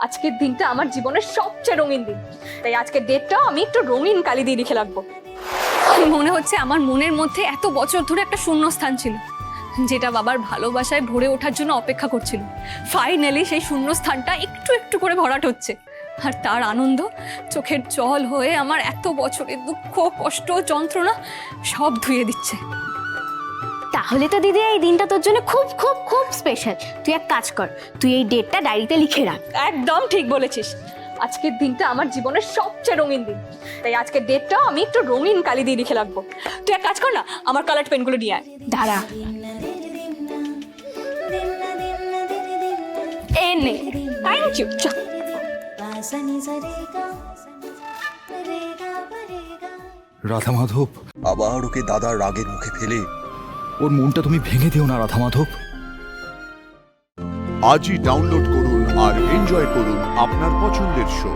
আজকের দিনটা আমার জীবনের সবচেয়ে রঙিন দিন, তাই আজকের ডেটটাও আমি একটু রঙিন কালি দিয়ে লিখে রাখবো। মনে হচ্ছে আমার মনের মধ্যে এত বছর ধরে একটা শূন্যস্থান ছিল, যেটা বাবার ভালোবাসায় ভরে ওঠার জন্য অপেক্ষা করছিল। ফাইনালি সেই শূন্যস্থানটা একটু একটু করে ভরাট হচ্ছে, আর তার আনন্দ চোখের জল হয়ে আমার এত বছরের দুঃখ, কষ্ট, যন্ত্রণা সব ধুয়ে দিচ্ছে। তাহলে তো দিদি এই দিনটা তোর জন্য খুব খুব খুব স্পেশাল। তুই এক কাজ কর, তুই এই ডেটটা ডায়েরিতে লিখে রাখ। একদম ঠিক বলেছিস, আজকের দিনটা আমার জীবনের সবচেয়ে রঙিন দিন, তাই আজকের ডেটটাও আমি একটু রঙিন কালি দিয়ে লিখে রাখবো। তুই এক কাজ কর না, আমার কালার পেনগুলো নিয়ে আয়। দাঁড়া, এ নে, থ্যাংক ইউ। রাধা মাধব, আবার ওকে দাদার রাগের মুখে ফেলে ওর মনটা তুমি ভেঙে দিও না রাধা মাধব। আজই ডাউনলোড করুন আর এনজয় করুন আপনার পছন্দের শো।